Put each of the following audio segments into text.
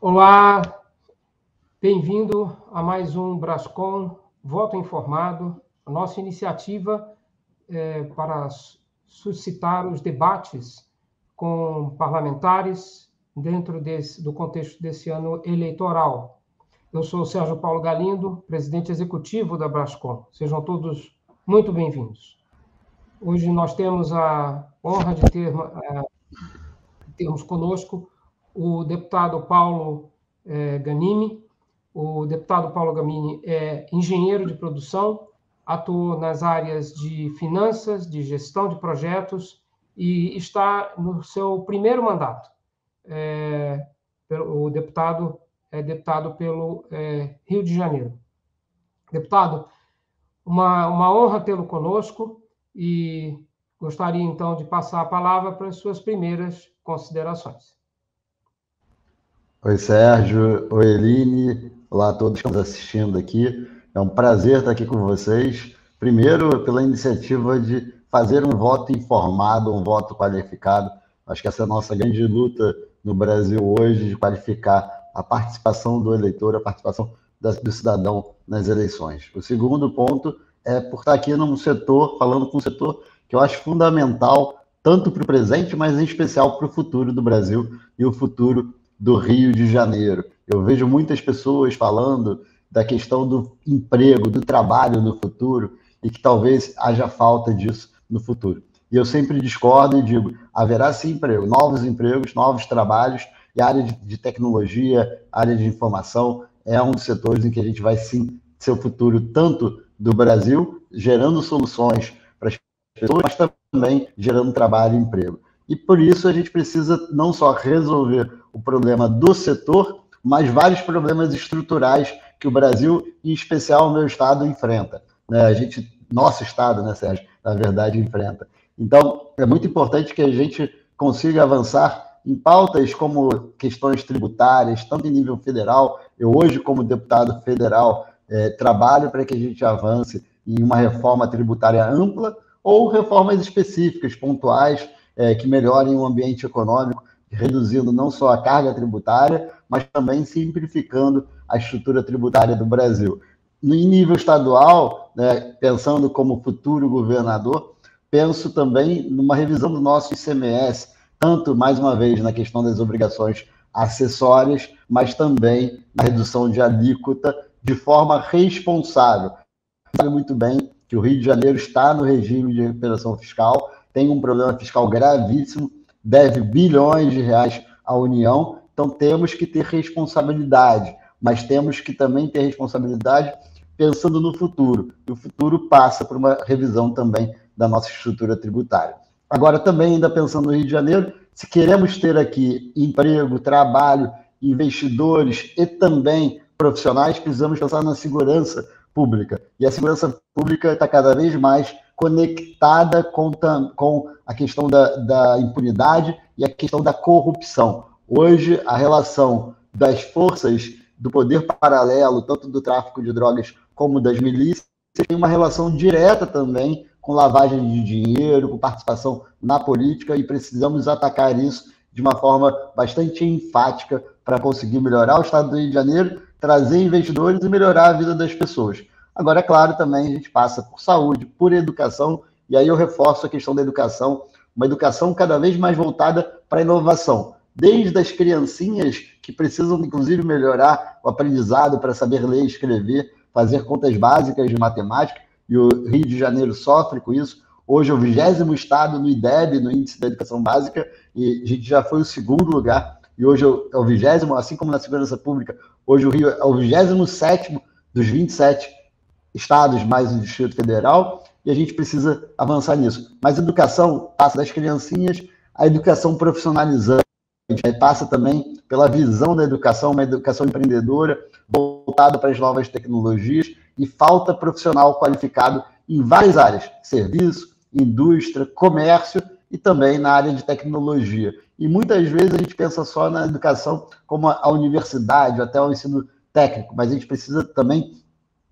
Olá, bem-vindo a mais um Brascom Voto Informado, a nossa iniciativa para suscitar os debates com parlamentares dentro do contexto desse ano eleitoral. Eu sou o Sérgio Paulo Galindo, presidente executivo da Brascom. Sejam todos muito bem-vindos. Hoje nós temos a honra de termos conosco o deputado Paulo Gamini. O deputado Paulo Gamini é engenheiro de produção, atuou nas áreas de finanças, de gestão de projetos e está no seu primeiro mandato. O deputado é deputado pelo Rio de Janeiro. Deputado, uma honra tê-lo conosco e gostaria, então, de passar a palavra para as suas primeiras considerações. Oi, Sérgio. Oi, Eline. Olá a todos que estão assistindo aqui. É um prazer estar aqui com vocês. Primeiro, pela iniciativa de fazer um voto informado, um voto qualificado. Acho que essa é a nossa grande luta no Brasil hoje, de qualificar a participação do eleitor, a participação do cidadão nas eleições. O segundo ponto é por estar aqui num setor, falando com um setor que eu acho fundamental, tanto para o presente, mas em especial para o futuro do Brasil e o futuro do Rio de Janeiro. Eu vejo muitas pessoas falando da questão do emprego, do trabalho no futuro, e que talvez haja falta disso no futuro. E eu sempre discordo e digo, haverá sim emprego, empregos, novos trabalhos, e a área de tecnologia, a área de informação, é um dos setores em que a gente vai sim ser o futuro tanto do Brasil, gerando soluções para as pessoas, mas também gerando trabalho e emprego. E por isso a gente precisa não só resolver o problema do setor, mas vários problemas estruturais que o Brasil, em especial o meu estado, enfrenta. Nosso estado, né, Sérgio, na verdade, enfrenta. Então, é muito importante que a gente consiga avançar em pautas como questões tributárias, tanto em nível federal. Eu hoje, como deputado federal, trabalho para que a gente avance em uma reforma tributária ampla ou reformas específicas, pontuais, que melhorem o ambiente econômico, reduzindo não só a carga tributária, mas também simplificando a estrutura tributária do Brasil. Em nível estadual, pensando como futuro governador, penso também numa revisão do nosso ICMS, tanto, mais uma vez, na questão das obrigações acessórias, mas também na redução de alíquota de forma responsável. Sabe muito bem que o Rio de Janeiro está no regime de recuperação fiscal, tem um problema fiscal gravíssimo, deve bilhões de reais à União, então temos que ter responsabilidade, mas temos que também ter responsabilidade pensando no futuro, e o futuro passa por uma revisão também da nossa estrutura tributária. Agora, também ainda pensando no Rio de Janeiro, se queremos ter aqui emprego, trabalho, investidores e também profissionais, precisamos pensar na segurança pública, e a segurança pública está cada vez mais conectada com a questão da impunidade e a questão da corrupção. Hoje, a relação das forças do poder paralelo, tanto do tráfico de drogas como das milícias, tem uma relação direta também com lavagem de dinheiro, com participação na política, e precisamos atacar isso de uma forma bastante enfática para conseguir melhorar o estado do Rio de Janeiro, trazer investidores e melhorar a vida das pessoas. Agora, é claro, também a gente passa por saúde, por educação, e aí eu reforço a questão da educação, uma educação cada vez mais voltada para a inovação, desde as criancinhas que precisam, inclusive, melhorar o aprendizado para saber ler e escrever, fazer contas básicas de matemática, e o Rio de Janeiro sofre com isso. Hoje é o 20º estado no IDEB, no Índice da Educação Básica, e a gente já foi o 2º lugar, e hoje é o 20º, assim como na segurança pública, hoje o Rio é o 27º dos 27 estados mais o Distrito Federal, e a gente precisa avançar nisso. Mas a educação passa das criancinhas à educação profissionalizante, passa também pela visão da educação, uma educação empreendedora, voltada para as novas tecnologias, e falta profissional qualificado em várias áreas, serviço, indústria, comércio e também na área de tecnologia. E muitas vezes a gente pensa só na educação como a universidade, até o ensino técnico, mas a gente precisa também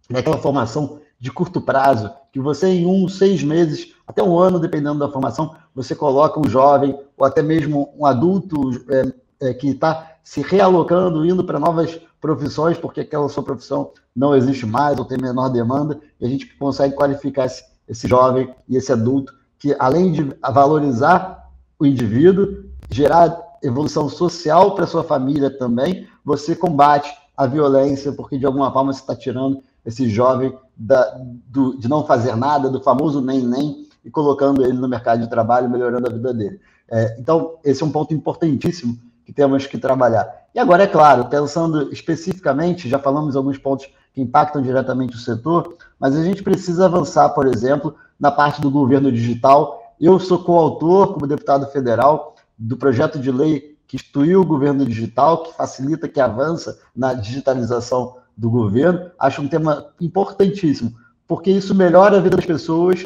daquela formação de curto prazo, que você em 6 meses, até 1 ano, dependendo da formação, você coloca um jovem ou até mesmo um adulto que está se realocando, indo para novas profissões, porque aquela sua profissão não existe mais ou tem menor demanda, e a gente consegue qualificar esse jovem e esse adulto, que além de valorizar o indivíduo, gerar evolução social para sua família também, você combate a violência, porque de alguma forma você está tirando esse jovem de não fazer nada, do famoso nem, e colocando ele no mercado de trabalho, melhorando a vida dele. Então, esse é um ponto importantíssimo que temos que trabalhar. E agora, é claro, pensando especificamente, já falamos em alguns pontos que impactam diretamente o setor, mas a gente precisa avançar, por exemplo, na parte do governo digital. Eu sou coautor, como deputado federal, do projeto de lei que instituiu o governo digital, que facilita, que avança na digitalização do governo. Acho um tema importantíssimo, porque isso melhora a vida das pessoas,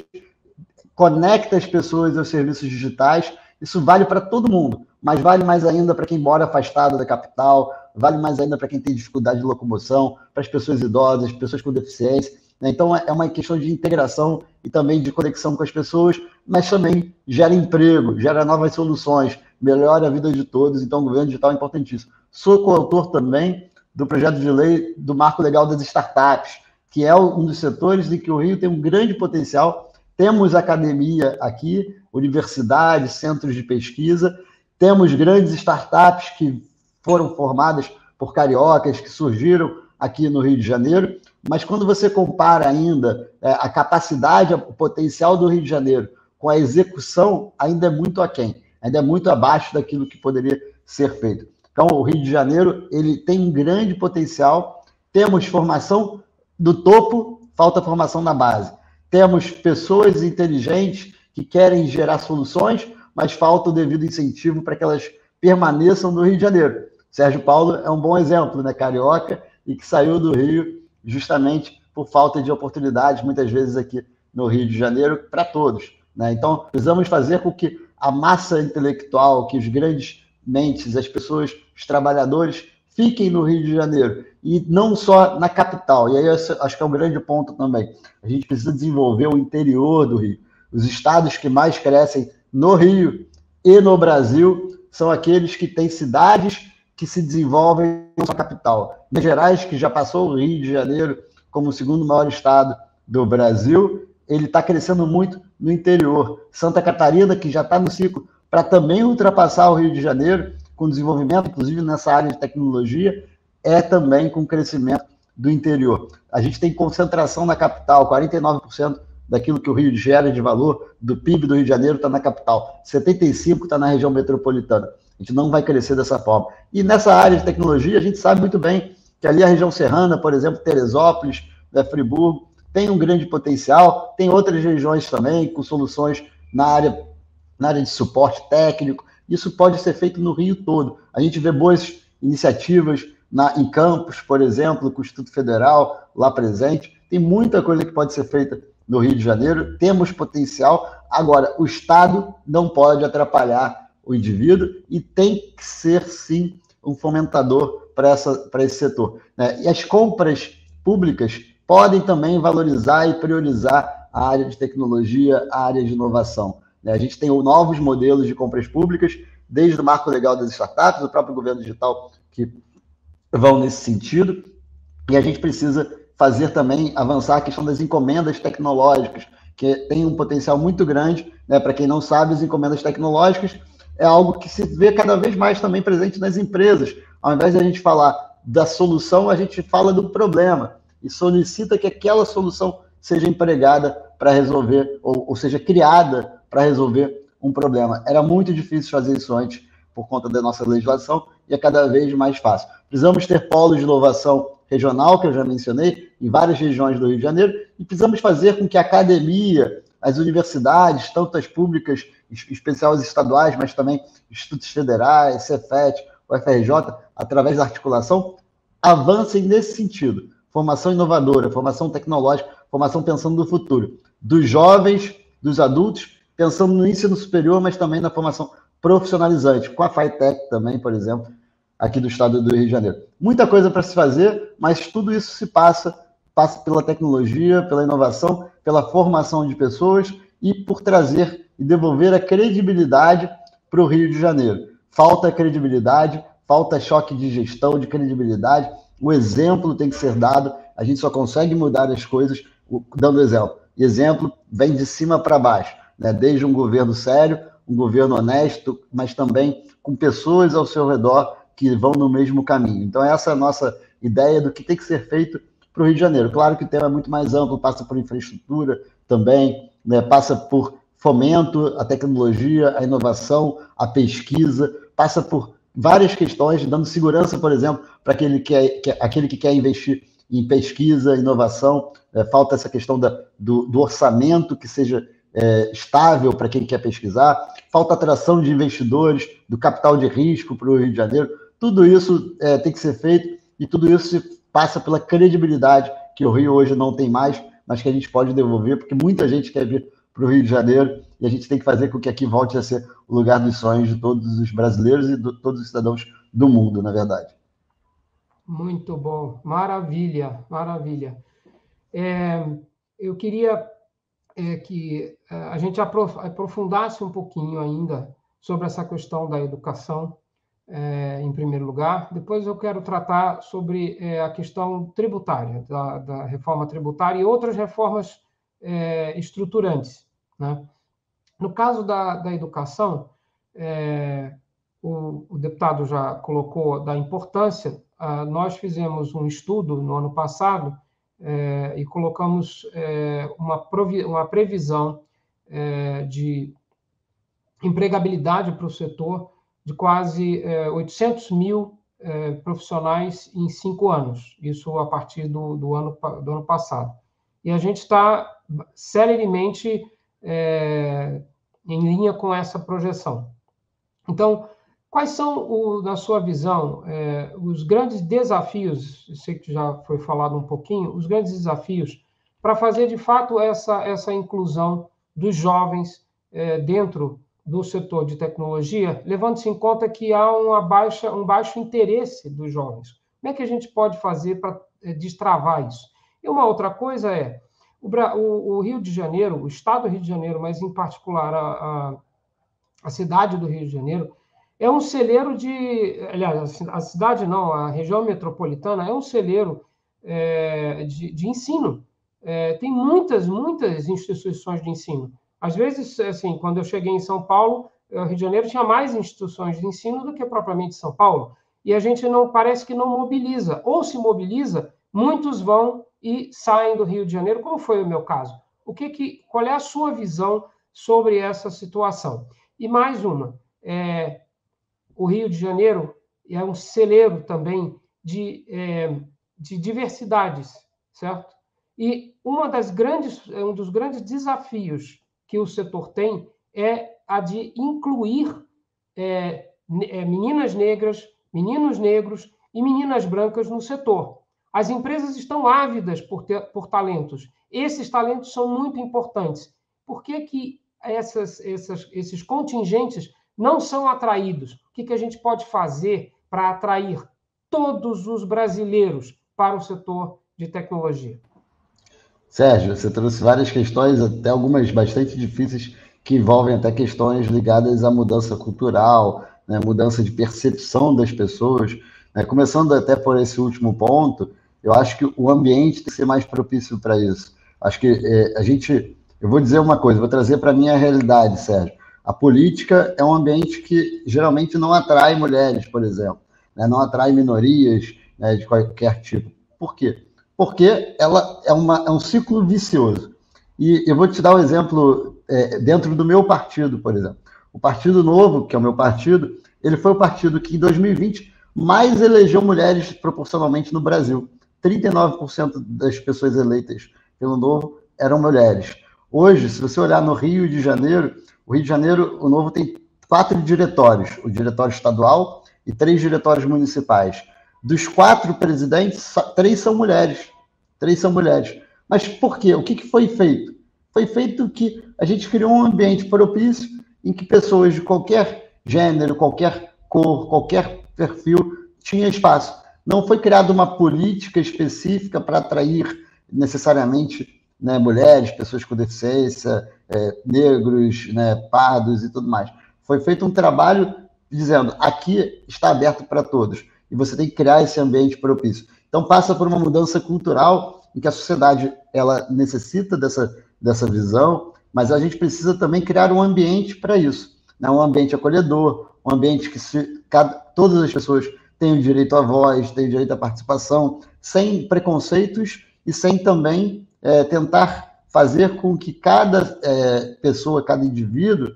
conecta as pessoas aos serviços digitais. Isso vale para todo mundo, mas vale mais ainda para quem mora afastado da capital, vale mais ainda para quem tem dificuldade de locomoção, para as pessoas idosas, pessoas com deficiência. Então, é uma questão de integração e também de conexão com as pessoas, mas também gera emprego, gera novas soluções, melhora a vida de todos. Então, o governo digital é importantíssimo. Sou coautor também do projeto de lei do Marco Legal das Startups, que é um dos setores em que o Rio tem um grande potencial. Temos academia aqui, universidades, centros de pesquisa, temos grandes startups que foram formadas por cariocas, que surgiram aqui no Rio de Janeiro, mas quando você compara ainda a capacidade, o potencial do Rio de Janeiro com a execução, ainda é muito aquém, ainda é muito abaixo daquilo que poderia ser feito. Então, o Rio de Janeiro ele tem um grande potencial, temos formação do topo, falta formação na base. Temos pessoas inteligentes que querem gerar soluções, mas falta o devido incentivo para que elas permaneçam no Rio de Janeiro. Sérgio Paulo é um bom exemplo, né? Carioca, e que saiu do Rio justamente por falta de oportunidades, muitas vezes aqui no Rio de Janeiro, para todos, né? Então, precisamos fazer com que a massa intelectual, que os grandes mentes, as pessoas, os trabalhadores, fiquem no Rio de Janeiro, e não só na capital. E aí acho que é um grande ponto também. A gente precisa desenvolver o interior do Rio. Os estados que mais crescem no Rio e no Brasil são aqueles que têm cidades que se desenvolvem na sua capital. Minas Gerais, que já passou o Rio de Janeiro como o segundo maior estado do Brasil, ele está crescendo muito no interior. Santa Catarina, que já está no ciclo para também ultrapassar o Rio de Janeiro, com desenvolvimento, inclusive nessa área de tecnologia, é também com crescimento do interior. A gente tem concentração na capital, 49% daquilo que o Rio gera de valor, do PIB do Rio de Janeiro está na capital, 75% está na região metropolitana. A gente não vai crescer dessa forma. E nessa área de tecnologia, a gente sabe muito bem que ali a região serrana, por exemplo, Teresópolis, Friburgo, tem um grande potencial, tem outras regiões também com soluções na área de suporte técnico. Isso pode ser feito no Rio todo. A gente vê boas iniciativas em Campos, por exemplo, com o Instituto Federal lá presente. Tem muita coisa que pode ser feita no Rio de Janeiro, temos potencial. Agora, o Estado não pode atrapalhar o indivíduo e tem que ser, sim, um fomentador para esse setor, né? E as compras públicas podem também valorizar e priorizar a área de tecnologia, a área de inovação, né? A gente tem novos modelos de compras públicas, desde o Marco Legal das Startups, o próprio governo digital, que vão nesse sentido, e a gente precisa fazer também avançar a questão das encomendas tecnológicas, que tem um potencial muito grande, né? Para quem não sabe, as encomendas tecnológicas é algo que se vê cada vez mais também presente nas empresas. Ao invés de a gente falar da solução, a gente fala do problema e solicita que aquela solução seja empregada para resolver, ou seja, criada para resolver um problema. Era muito difícil fazer isso antes por conta da nossa legislação e é cada vez mais fácil. Precisamos ter polos de inovação regional, que eu já mencionei, em várias regiões do Rio de Janeiro, e precisamos fazer com que a academia, as universidades, tanto as públicas, especiais estaduais, mas também institutos federais, Cefet, UFRJ, através da articulação, avancem nesse sentido. Formação inovadora, formação tecnológica, formação pensando no futuro. Dos jovens, dos adultos, pensando no ensino superior, mas também na formação profissionalizante, com a FITEC também, por exemplo, aqui do estado do Rio de Janeiro. Muita coisa para se fazer, mas tudo isso se passa pela tecnologia, pela inovação, pela formação de pessoas e por trazer e devolver a credibilidade para o Rio de Janeiro. Falta credibilidade, falta choque de gestão, de credibilidade. O exemplo tem que ser dado, a gente só consegue mudar as coisas dando exemplo. E exemplo vem de cima para baixo, né? Desde um governo sério, um governo honesto, mas também com pessoas ao seu redor que vão no mesmo caminho. Então, essa é a nossa ideia do que tem que ser feito para o Rio de Janeiro. Claro que o tema é muito mais amplo, passa por infraestrutura também, né? Passa por fomento à tecnologia, à inovação, à pesquisa, passa por várias questões, dando segurança, por exemplo, para aquele que quer investir em pesquisa, inovação. Falta essa questão do orçamento que seja estável para quem quer pesquisar, falta atração de investidores, do capital de risco para o Rio de Janeiro. Tudo isso tem que ser feito e tudo isso passa pela credibilidade que o Rio hoje não tem mais, mas que a gente pode devolver, porque muita gente quer vir para o Rio de Janeiro e a gente tem que fazer com que aqui volte a ser o lugar dos sonhos de todos os brasileiros e de todos os cidadãos do mundo, na verdade. Muito bom, maravilha, maravilha. Eu queria que a gente aprofundasse um pouquinho ainda sobre essa questão da educação, em primeiro lugar. Depois eu quero tratar sobre a questão tributária, da reforma tributária e outras reformas estruturantes, né? No caso da educação, o deputado já colocou da importância. Nós fizemos um estudo no ano passado e colocamos uma previsão de empregabilidade para o setor de quase 800 mil profissionais em 5 anos, isso a partir do ano passado. E a gente está seriamente em linha com essa projeção. Então, quais são, na sua visão, os grandes desafios, eu sei que já foi falado um pouquinho, os grandes desafios para fazer, de fato, essa inclusão dos jovens dentro do setor de tecnologia, levando-se em conta que há um baixo interesse dos jovens? Como é que a gente pode fazer para destravar isso? E uma outra coisa o Rio de Janeiro, o estado do Rio de Janeiro, mas em particular a cidade do Rio de Janeiro, é um celeiro aliás, a cidade não, a região metropolitana é um celeiro de ensino. Tem muitas instituições de ensino. Às vezes, assim, quando eu cheguei em São Paulo, o Rio de Janeiro tinha mais instituições de ensino do que propriamente São Paulo. E a gente parece que não mobiliza. Ou se mobiliza, muitos vão e saem do Rio de Janeiro, como foi o meu caso. Qual é a sua visão sobre essa situação? E mais uma, o Rio de Janeiro é um celeiro também de diversidades, certo? E um dos grandes desafios que o setor tem é a de incluir meninas negras, meninos negros e meninas brancas no setor. As empresas estão ávidas por talentos. Esses talentos são muito importantes. Por que esses contingentes não são atraídos? O que a gente pode fazer para atrair todos os brasileiros para o setor de tecnologia? Sérgio, você trouxe várias questões, até algumas bastante difíceis, que envolvem até questões ligadas à mudança cultural, né, mudança de percepção das pessoas, né? Começando até por esse último ponto, eu acho que o ambiente tem que ser mais propício para isso. Acho que eu vou dizer uma coisa, vou trazer para a minha realidade, Sérgio. A política é um ambiente que geralmente não atrai mulheres, por exemplo, né? Não atrai minorias, né, de qualquer tipo. Por quê? Porque ela é um ciclo vicioso. E eu vou te dar um exemplo dentro do meu partido, por exemplo. O Partido Novo, que é o meu partido, ele foi o partido que, em 2020, mais elegeu mulheres proporcionalmente no Brasil. 39% das pessoas eleitas pelo Novo eram mulheres. Hoje, se você olhar no Rio de Janeiro, o Novo tem 4 diretórios, o diretório estadual e 3 diretórios municipais. Dos 4 presidentes, 3 são mulheres. 3 são mulheres. Mas por quê? O que foi feito? Foi feito que a gente criou um ambiente propício em que pessoas de qualquer gênero, qualquer cor, qualquer perfil tinha espaço. Não foi criada uma política específica para atrair necessariamente, né, mulheres, pessoas com deficiência, negros, né, pardos e tudo mais. Foi feito um trabalho dizendo, aqui está aberto para todos, e você tem que criar esse ambiente propício. Então, passa por uma mudança cultural, em que a sociedade ela necessita dessa visão, mas a gente precisa também criar um ambiente para isso, né? Um ambiente acolhedor, um ambiente que todas as pessoas tenham direito à voz, tenham direito à participação, sem preconceitos e sem também tentar fazer com que cada pessoa, cada indivíduo,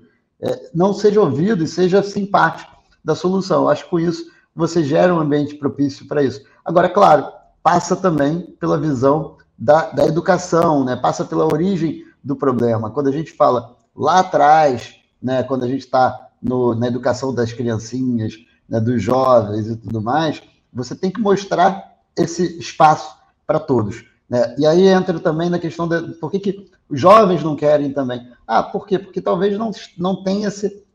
não seja ouvido e seja, sim, parte da solução. Eu acho que com isso você gera um ambiente propício para isso. Agora, claro, passa também pela visão da educação, né? Passa pela origem do problema. Quando a gente fala lá atrás, né, quando a gente está na educação das criancinhas, né, dos jovens e tudo mais, você tem que mostrar esse espaço para todos, né? E aí entra também na questão de por que os jovens não querem também. Por quê? Porque talvez não tenha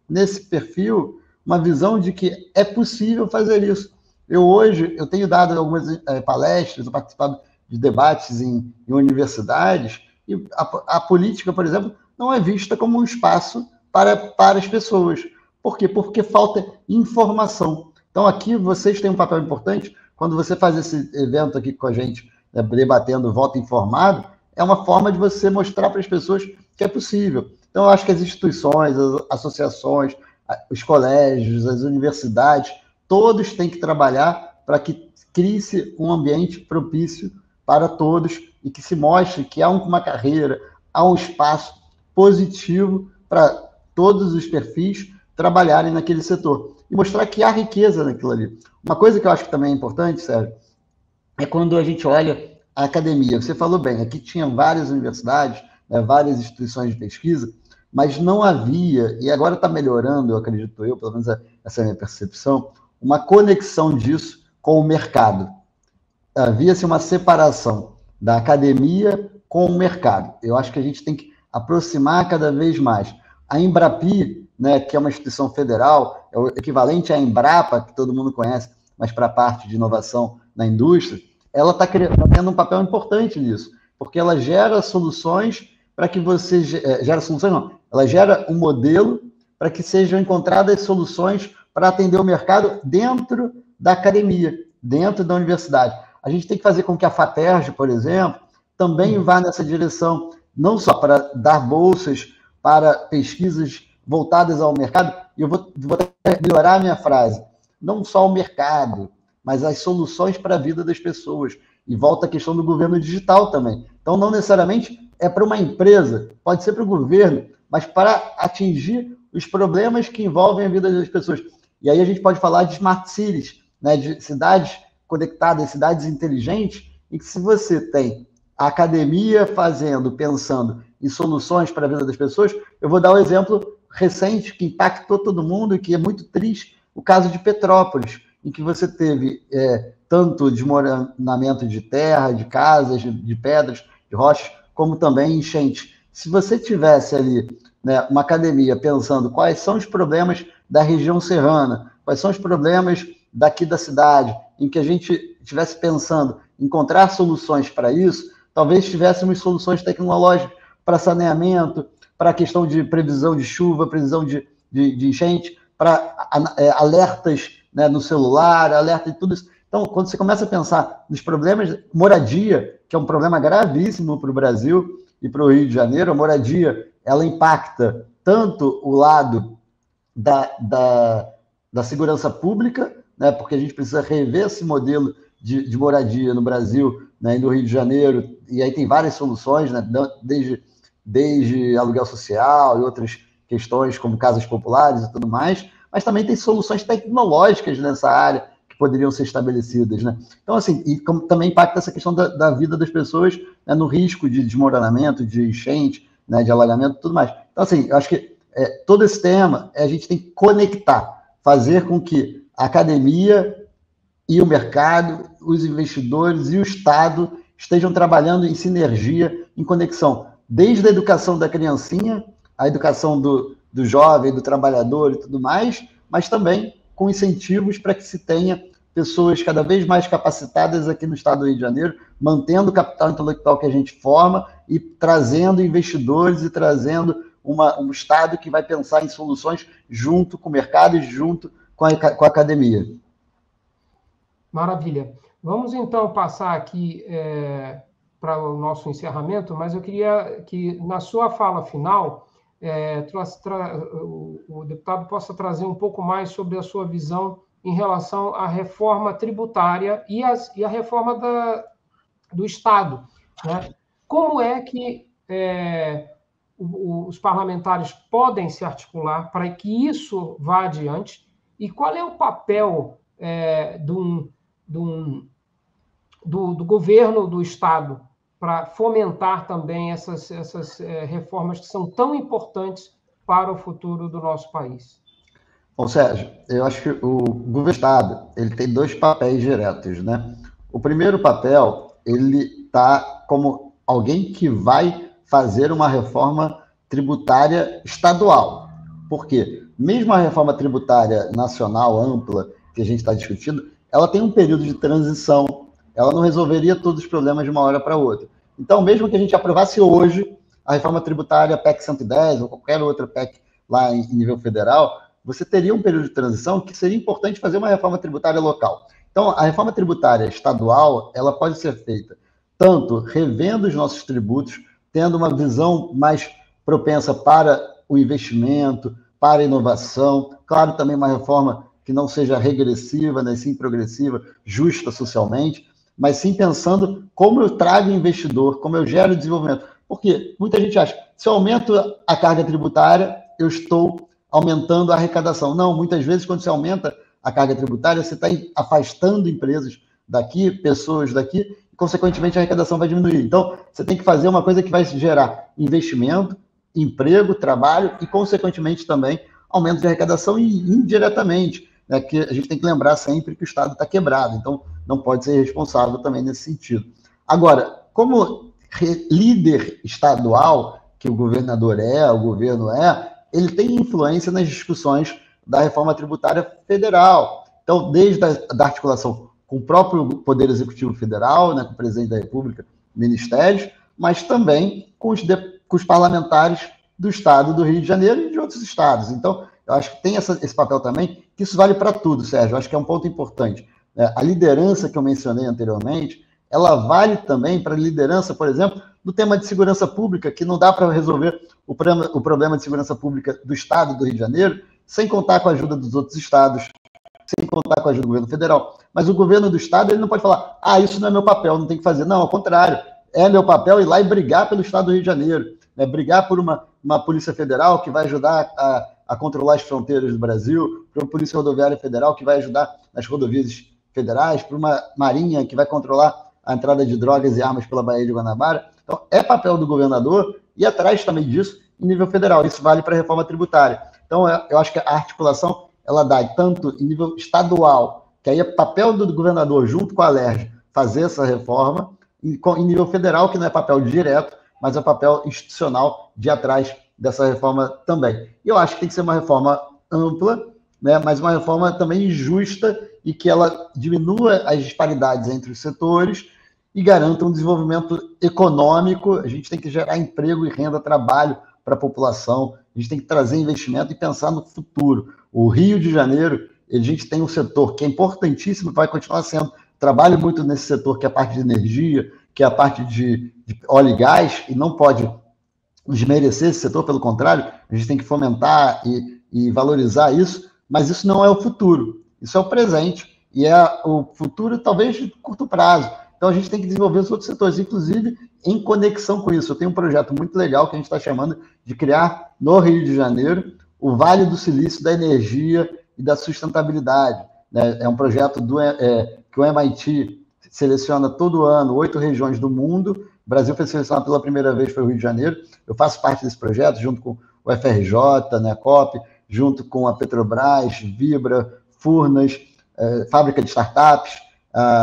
nesse perfil uma visão de que é possível fazer isso. Hoje tenho dado algumas palestras, eu participado de debates em universidades, e a política, por exemplo, não é vista como um espaço para as pessoas. Por quê? Porque falta informação. Então, aqui vocês têm um papel importante. Quando você faz esse evento aqui com a gente, né, debatendo voto informado, é uma forma de você mostrar para as pessoas que é possível. Então, eu acho que as instituições, as associações, os colégios, as universidades, todos têm que trabalhar para que crie-se um ambiente propício para todos e que se mostre que há uma carreira, há um espaço positivo para todos os perfis trabalharem naquele setor. E mostrar que há riqueza naquilo ali. Uma coisa que eu acho que também é importante, Sérgio, é quando a gente olha a academia. Você falou bem, aqui tinham várias universidades, várias instituições de pesquisa, mas não havia, e agora está melhorando, eu acredito pelo menos essa é a minha percepção, uma conexão disso com o mercado. Havia-se uma separação da academia com o mercado. Eu acho que a gente tem que aproximar cada vez mais. A Embrapi, né, que é uma instituição federal, é o equivalente à Embrapa, que todo mundo conhece, mas para a parte de inovação na indústria, ela está tendo um papel importante nisso, porque ela gera soluções para que você... Gera soluções, não. Ela gera um modelo para que sejam encontradas soluções para atender o mercado dentro da academia, dentro da universidade. A gente tem que fazer com que a FAPERJ, por exemplo, também vá nessa direção, não só para dar bolsas para pesquisas voltadas ao mercado, e eu vou melhorar a minha frase, não só o mercado, mas as soluções para a vida das pessoas. E volta a questão do governo digital também. Então, não necessariamente é para uma empresa, pode ser para o governo, mas para atingir os problemas que envolvem a vida das pessoas. E aí a gente pode falar de smart cities, né, de cidades conectadas, cidades inteligentes, em que se você tem a academia pensando em soluções para a vida das pessoas, eu vou dar um exemplo recente que impactou todo mundo e que é muito triste, o caso de Petrópolis, em que você teve tanto desmoronamento de terra, de casas, de pedras, de rochas, como também enchente. Se você tivesse ali, né, uma academia pensando quais são os problemas da região serrana, quais são os problemas daqui da cidade, em que a gente estivesse pensando em encontrar soluções para isso, talvez tivéssemos soluções tecnológicas para saneamento, para a questão de previsão de chuva, previsão de enchente, para alertas, né, no celular, alerta de tudo isso. Então, quando você começa a pensar nos problemas, moradia, que é um problema gravíssimo para o Brasil e para o Rio de Janeiro, a moradia, ela impacta tanto o lado da segurança pública, né, porque a gente precisa rever esse modelo de moradia no Brasil, né, e no Rio de Janeiro, e aí tem várias soluções, né, desde aluguel social e outras questões como casas populares e tudo mais, mas também tem soluções tecnológicas nessa área que poderiam ser estabelecidas, né? Então, assim, e também impacta essa questão da vida das pessoas, né, no risco de desmoronamento, de enchente, né, de alagamento e tudo mais. Então, assim, eu acho que todo esse tema a gente tem que conectar, fazer com que a academia e o mercado, os investidores e o Estado estejam trabalhando em sinergia, em conexão, desde a educação da criancinha, a educação do jovem, do trabalhador e tudo mais, mas também com incentivos para que se tenha pessoas cada vez mais capacitadas aqui no estado do Rio de Janeiro, mantendo o capital intelectual que a gente forma e trazendo investidores e trazendo um estado que vai pensar em soluções junto com o mercado e junto com a academia. Maravilha. Vamos, então, passar aqui para o nosso encerramento, mas eu queria que, na sua fala final, o deputado possa trazer um pouco mais sobre a sua visão em relação à reforma tributária e a reforma do Estado, né? Como é que os parlamentares podem se articular para que isso vá adiante? E qual é o papel do governo do Estado para fomentar também essas reformas que são tão importantes para o futuro do nosso país? Bom, Sérgio, eu acho que o governo do Estado ele tem dois papéis diretos, né? O primeiro papel, ele está como alguém que vai fazer uma reforma tributária estadual. Por quê? Mesmo a reforma tributária nacional ampla que a gente está discutindo, ela tem um período de transição, ela não resolveria todos os problemas de uma hora para outra. Então, mesmo que a gente aprovasse hoje a reforma tributária PEC 110 ou qualquer outra PEC lá em nível federal, você teria um período de transição que seria importante fazer uma reforma tributária local. Então, a reforma tributária estadual, ela pode ser feita tanto revendo os nossos tributos, tendo uma visão mais propensa para o investimento, para a inovação, claro, também uma reforma que não seja regressiva, né, sim progressiva, justa socialmente, mas sim pensando como eu trago investidor, como eu gero desenvolvimento. Porque muita gente acha, se eu aumento a carga tributária, eu estou aumentando a arrecadação. Não, muitas vezes, quando você aumenta a carga tributária, você está afastando empresas daqui, pessoas daqui, e, consequentemente, a arrecadação vai diminuir. Então, você tem que fazer uma coisa que vai gerar investimento, emprego, trabalho e, consequentemente, também aumento de arrecadação e, indiretamente, né, que a gente tem que lembrar sempre que o Estado está quebrado, então não pode ser responsável também nesse sentido. Agora, como líder estadual, que o governador o governo ele tem influência nas discussões da reforma tributária federal. Então, desde a articulação com o próprio Poder Executivo Federal, né, com o presidente da República, ministérios, mas também com os parlamentares do Estado do Rio de Janeiro e de outros estados. Então, eu acho que tem esse papel também, que isso vale para tudo, Sérgio. Eu acho que é um ponto importante. A liderança que eu mencionei anteriormente, ela vale também para a liderança, por exemplo, do tema de segurança pública, que não dá para resolver o problema de segurança pública do Estado do Rio de Janeiro sem contar com a ajuda dos outros estados, sem contar com a ajuda do governo federal. Mas o governo do Estado, ele não pode falar, isso não é meu papel, não tem que fazer. Não, ao contrário, é meu papel ir lá e brigar pelo Estado do Rio de Janeiro, né? Brigar por uma Polícia Federal que vai ajudar a controlar as fronteiras do Brasil, por uma Polícia Rodoviária Federal que vai ajudar nas rodovias federais, por uma Marinha que vai controlar a entrada de drogas e armas pela Baía de Guanabara. Então, é papel do governador e atrás também disso em nível federal. Isso vale para a reforma tributária. Então, eu acho que a articulação, ela dá tanto em nível estadual, que aí é papel do governador, junto com a LERJ, fazer essa reforma, e em nível federal, que não é papel direto, mas é papel institucional de atrás dessa reforma também. E eu acho que tem que ser uma reforma ampla, né, mas uma reforma também justa e que ela diminua as disparidades entre os setores e garanta um desenvolvimento econômico. A gente tem que gerar emprego e renda, trabalho para a população, a gente tem que trazer investimento e pensar no futuro. O Rio de Janeiro, a gente tem um setor que é importantíssimo, vai continuar sendo. Trabalho muito nesse setor, que é a parte de energia, que é a parte de óleo e gás, e não pode desmerecer esse setor, pelo contrário, a gente tem que fomentar e valorizar isso, mas isso não é o futuro, isso é o presente, e é o futuro talvez de curto prazo. Então a gente tem que desenvolver os outros setores, inclusive em conexão com isso. Eu tenho um projeto muito legal que a gente está chamando de criar no Rio de Janeiro o Vale do Silício da Energia e da Sustentabilidade, né? É um projeto que o MIT seleciona todo ano 8 regiões do mundo. O Brasil foi selecionado pela primeira vez, foi o Rio de Janeiro. Eu faço parte desse projeto, junto com o FRJ, né, a COP, junto com a Petrobras, Vibra, Furnas, Fábrica de Startups,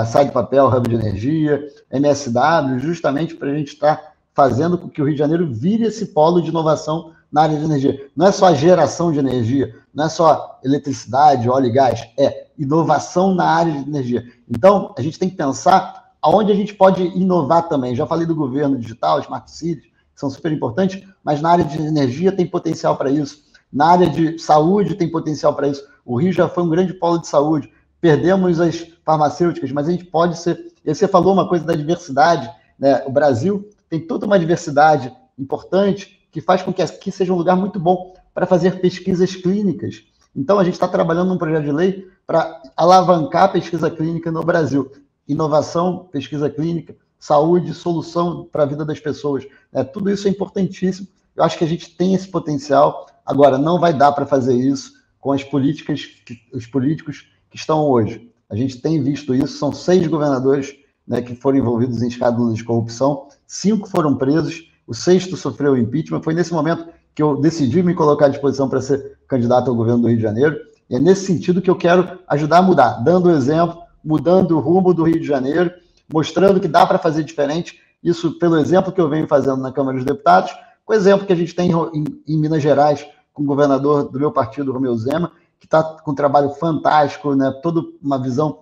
Sai do Papel, Hub de Energia, MSW, justamente para a gente estar fazendo com que o Rio de Janeiro vire esse polo de inovação na área de energia. Não é só a geração de energia, não é só eletricidade, óleo e gás, é inovação na área de energia. Então, a gente tem que pensar aonde a gente pode inovar também. Já falei do governo digital, Smart Cities, que são super importantes, mas na área de energia tem potencial para isso, na área de saúde tem potencial para isso. O Rio já foi um grande polo de saúde. Perdemos as farmacêuticas, mas a gente pode ser... E você falou uma coisa da diversidade, né? O Brasil tem toda uma diversidade importante que faz com que aqui seja um lugar muito bom para fazer pesquisas clínicas. Então, a gente está trabalhando num projeto de lei para alavancar a pesquisa clínica no Brasil. Inovação, pesquisa clínica, saúde, solução para a vida das pessoas. Tudo isso é importantíssimo. Eu acho que a gente tem esse potencial. Agora, não vai dar para fazer isso com as políticas, os políticos que estão hoje. A gente tem visto isso, são 6 governadores, né, que foram envolvidos em escândalos de corrupção, 5 foram presos, o 6º sofreu impeachment. Foi nesse momento que eu decidi me colocar à disposição para ser candidato ao governo do Rio de Janeiro, e é nesse sentido que eu quero ajudar a mudar, dando o exemplo, mudando o rumo do Rio de Janeiro, mostrando que dá para fazer diferente, isso pelo exemplo que eu venho fazendo na Câmara dos Deputados, com o exemplo que a gente tem em Minas Gerais, com o governador do meu partido, Romeu Zema, que está com um trabalho fantástico, né, toda uma visão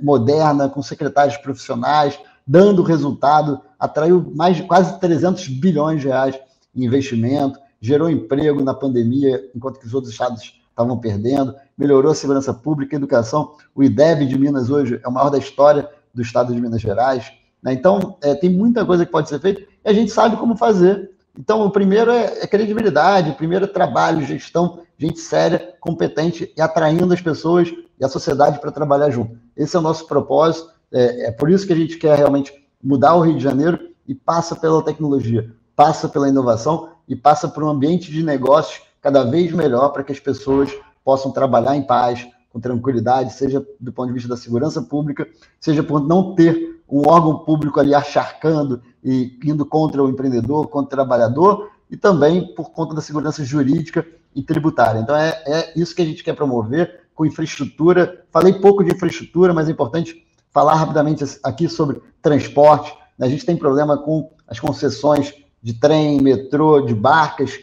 moderna, com secretários profissionais, dando resultado, atraiu mais de quase 300 bilhões de reais em investimento, gerou emprego na pandemia, enquanto que os outros estados estavam perdendo, melhorou a segurança pública, a educação. O IDEB de Minas hoje é o maior da história do estado de Minas Gerais, né? Então, tem muita coisa que pode ser feita e a gente sabe como fazer. Então, o primeiro é credibilidade, o primeiro é trabalho, gestão, gente séria, competente e atraindo as pessoas e a sociedade para trabalhar junto. Esse é o nosso propósito, é por isso que a gente quer realmente mudar o Rio de Janeiro e passa pela tecnologia, passa pela inovação e passa por um ambiente de negócios cada vez melhor para que as pessoas possam trabalhar em paz, com tranquilidade, seja do ponto de vista da segurança pública, seja por não ter um órgão público ali acharcando e indo contra o empreendedor, contra o trabalhador, e também por conta da segurança jurídica e tributária. Então, é isso que a gente quer promover com infraestrutura. Falei pouco de infraestrutura, mas é importante falar rapidamente aqui sobre transporte. A gente tem problema com as concessões de trem, metrô, de barcas,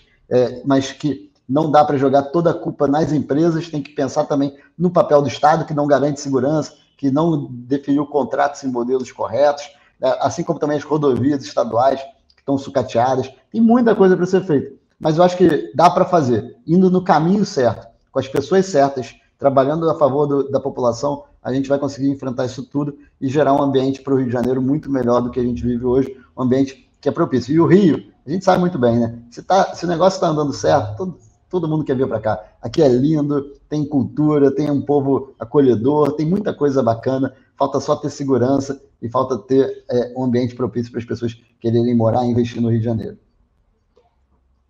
mas que não dá para jogar toda a culpa nas empresas, tem que pensar também no papel do Estado, que não garante segurança, que não definiu contratos em modelos corretos, assim como também as rodovias estaduais, que estão sucateadas. Tem muita coisa para ser feita, mas eu acho que dá para fazer, indo no caminho certo, com as pessoas certas, trabalhando a favor da população, a gente vai conseguir enfrentar isso tudo e gerar um ambiente para o Rio de Janeiro muito melhor do que a gente vive hoje, um ambiente que é propício. E o Rio, a gente sabe muito bem, né? Se o negócio está andando certo, todo mundo quer vir para cá. Aqui é lindo, tem cultura, tem um povo acolhedor, tem muita coisa bacana, falta só ter segurança e falta ter um ambiente propício para as pessoas quererem morar e investir no Rio de Janeiro.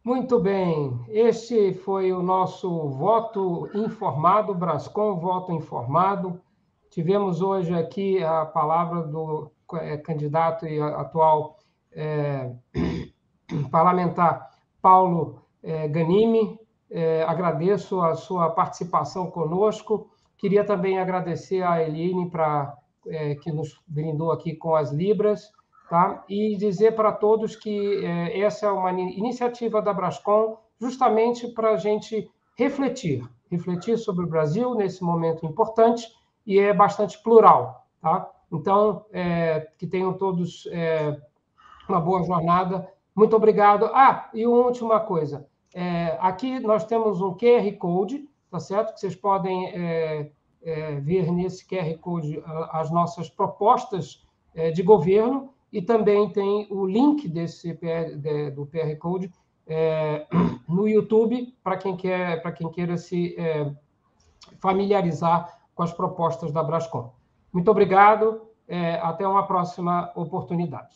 Muito bem, este foi o nosso voto informado, Brascom, voto informado. Tivemos hoje aqui a palavra do candidato e atual parlamentar Paulo Ganimi. Agradeço a sua participação conosco. Queria também agradecer a Eline que nos brindou aqui com as libras. Tá? E dizer para todos que essa é uma iniciativa da Brascom justamente para a gente refletir sobre o Brasil nesse momento importante e é bastante plural. Tá? Então, que tenham todos uma boa jornada. Muito obrigado. E uma última coisa. Aqui nós temos um QR Code, tá certo? Que vocês podem ver nesse QR Code as nossas propostas de governo. E também tem o link do QR Code no YouTube para quem queira se familiarizar com as propostas da Brascom. Muito obrigado, até uma próxima oportunidade.